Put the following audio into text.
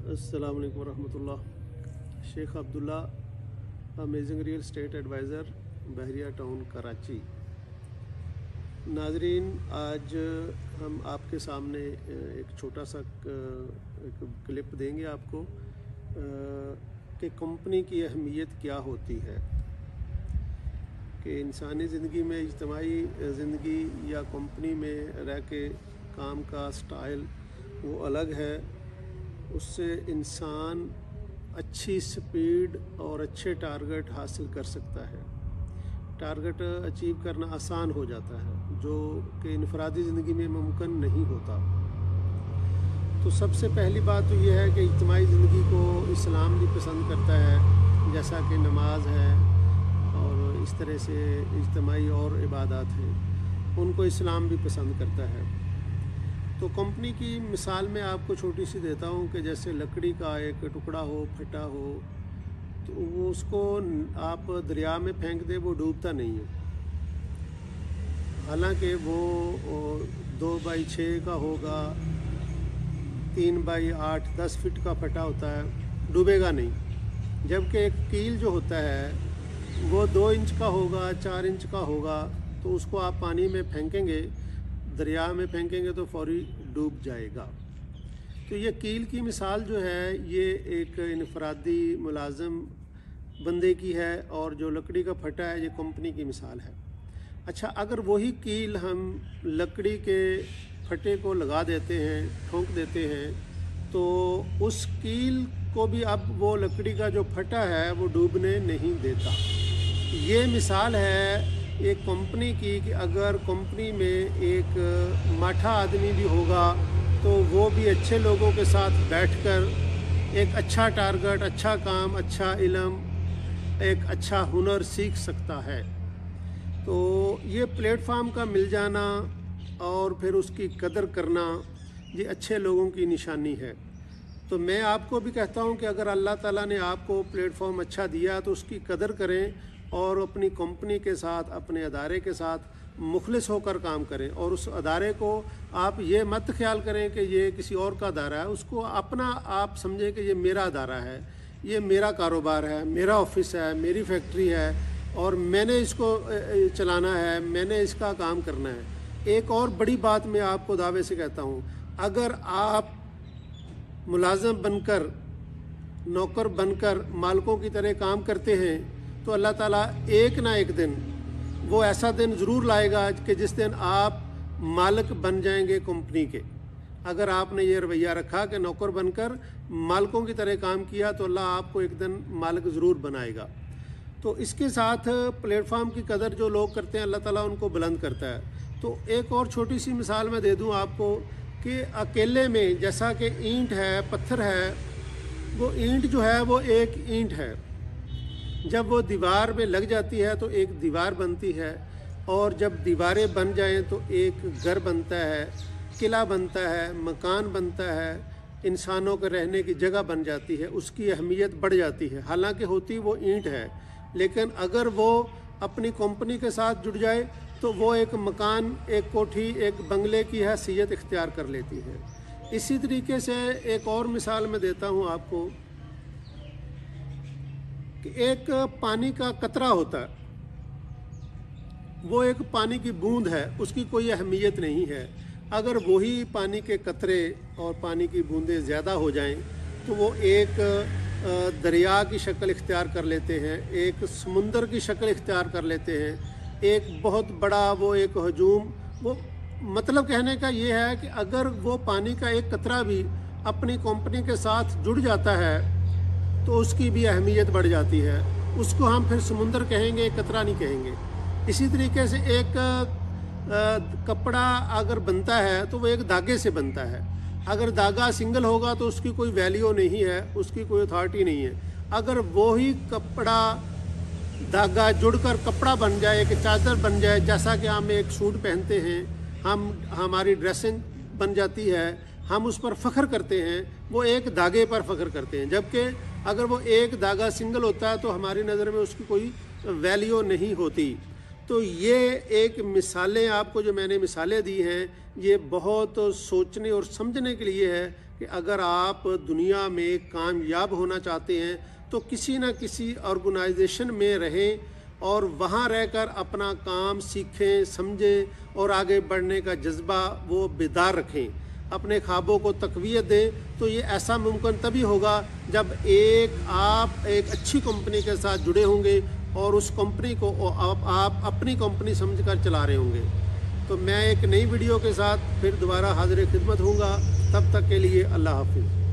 अस्सलाम वालेकुम रहमतुल्लाह। Sheikh Abdullah, amazing real estate advisor, Bahria Town, Karachi. नाजरीन, आज हम आपके सामने एक छोटा सा एक क्लिप देंगे आपको कि कंपनी की अहमियत क्या होती है, कि इंसानी ज़िंदगी में, इज्तिमाई ज़िंदगी या कंपनी में रह के काम का स्टाइल वो अलग है। उससे इंसान अच्छी स्पीड और अच्छे टारगेट हासिल कर सकता है। टारगेट अचीव करना आसान हो जाता है, जो कि इनफरादी ज़िंदगी में मुमकिन नहीं होता। तो सबसे पहली बात तो ये है कि इज्तिमाई ज़िंदगी को इस्लाम भी पसंद करता है, जैसा कि नमाज है और इस तरह से इज्तिमाई और इबादत हैं, उनको इस्लाम भी पसंद करता है। तो कंपनी की मिसाल मैं आपको छोटी सी देता हूँ कि जैसे लकड़ी का एक टुकड़ा हो, फटा हो, तो वो उसको आप दरिया में फेंक दे, वो डूबता नहीं है। हालांकि वो 2x6 का होगा, 3x8-10 फीट का फटा होता है, डूबेगा नहीं। जबकि एक कील जो होता है वो 2 इंच का होगा, 4 इंच का होगा, तो उसको आप पानी में फेंकेंगे, दरिया में फेंकेंगे तो फौरी डूब जाएगा। तो ये कील की मिसाल जो है, ये एक इनफरादी मुलाजिम बंदे की है, और जो लकड़ी का फटा है ये कंपनी की मिसाल है। अच्छा, अगर वही कील हम लकड़ी के फटे को लगा देते हैं, ठोंक देते हैं, तो उस कील को भी अब वो लकड़ी का जो फटा है वो डूबने नहीं देता। ये मिसाल है एक कंपनी की, कि अगर कंपनी में एक माठा आदमी भी होगा तो वो भी अच्छे लोगों के साथ बैठकर एक अच्छा टारगेट, अच्छा काम, अच्छा इल्म, एक अच्छा हुनर सीख सकता है। तो ये प्लेटफार्म का मिल जाना और फिर उसकी कदर करना, ये अच्छे लोगों की निशानी है। तो मैं आपको भी कहता हूँ कि अगर अल्लाह ताला ने आपको प्लेटफॉर्म अच्छा दिया तो उसकी कदर करें, और अपनी कंपनी के साथ, अपने अदारे के साथ मुखलिस होकर काम करें। और उस अदारे को आप ये मत ख्याल करें कि ये किसी और का अदारा है, उसको अपना आप समझें कि ये मेरा अदारा है, ये मेरा कारोबार है, मेरा ऑफिस है, मेरी फैक्ट्री है, और मैंने इसको चलाना है, मैंने इसका काम करना है। एक और बड़ी बात मैं आपको दावे से कहता हूँ, अगर आप मुलाजिम बनकर, नौकर बनकर मालिकों की तरह काम करते हैं, तो अल्लाह ताला एक ना एक दिन, वो ऐसा दिन ज़रूर लाएगा कि जिस दिन आप मालिक बन जाएंगे कंपनी के। अगर आपने ये रवैया रखा कि नौकर बनकर मालिकों की तरह काम किया, तो अल्लाह आपको एक दिन मालिक ज़रूर बनाएगा। तो इसके साथ प्लेटफार्म की कदर जो लोग करते हैं, अल्लाह ताला उनको बुलंद करता है। तो एक और छोटी सी मिसाल मैं दे दूँ आपको, कि अकेले में जैसा कि ईंट है, पत्थर है, वो ईंट जो है वो एक ईंट है, जब वो दीवार में लग जाती है तो एक दीवार बनती है, और जब दीवारें बन जाएं तो एक घर बनता है, किला बनता है, मकान बनता है, इंसानों के रहने की जगह बन जाती है, उसकी अहमियत बढ़ जाती है। हालांकि होती वो ईंट है, लेकिन अगर वो अपनी कंपनी के साथ जुड़ जाए तो वो एक मकान, एक कोठी, एक बंगले की हैसियत इख्तियार कर लेती है। इसी तरीके से एक और मिसाल मैं देता हूँ आपको, कि एक पानी का कतरा होता है, वो एक पानी की बूंद है, उसकी कोई अहमियत नहीं है। अगर वही पानी के कतरे और पानी की बूंदें ज़्यादा हो जाएं तो वो एक दरिया की शक्ल इख्तियार कर लेते हैं, एक समुंदर की शक्ल इख्तियार कर लेते हैं, एक बहुत बड़ा वो एक हजूम। वो मतलब कहने का ये है कि अगर वो पानी का एक कतरा भी अपनी कंपनी के साथ जुड़ जाता है तो उसकी भी अहमियत बढ़ जाती है। उसको हम फिर समुंदर कहेंगे, कतरा नहीं कहेंगे। इसी तरीके से एक कपड़ा अगर बनता है तो वो एक धागे से बनता है। अगर धागा सिंगल होगा तो उसकी कोई वैल्यू नहीं है, उसकी कोई अथॉरिटी नहीं है। अगर वही कपड़ा, धागा जुड़कर कपड़ा बन जाए, एक चादर बन जाए, जैसा कि हम एक सूट पहनते हैं, हमारी ड्रेसिंग बन जाती है, हम उस पर फ़ख्र करते हैं, वो एक धागे पर फ़ख्र करते हैं। जबकि अगर वो एक धागा सिंगल होता है तो हमारी नज़र में उसकी कोई वैल्यू नहीं होती। तो ये एक मिसालें, आपको जो मैंने मिसालें दी हैं, ये बहुत सोचने और समझने के लिए है کہ اگر آپ دنیا میں کامیاب ہونا چاہتے ہیں تو کسی نہ کسی آرگنائزیشن میں رہیں اور وہاں رہ کر اپنا کام سیکھیں، سمجھیں اور آگے بڑھنے کا جذبہ وہ بیدار رکھیں، اپنے خوابوں کو تقویت دیں۔ تو یہ ایسا ممکن تبھی ہوگا جب آپ ایک اچھی کمپنی کے ساتھ جڑے ہوں گے اور اس کمپنی کو آپ اپنی کمپنی سمجھ کر چلا رہے ہوں گے۔ تو میں ایک نئی ویڈیو کے ساتھ پھر دوبارہ حاضر خدمت ہوں گا، تب تک کے لیے اللہ حافظ۔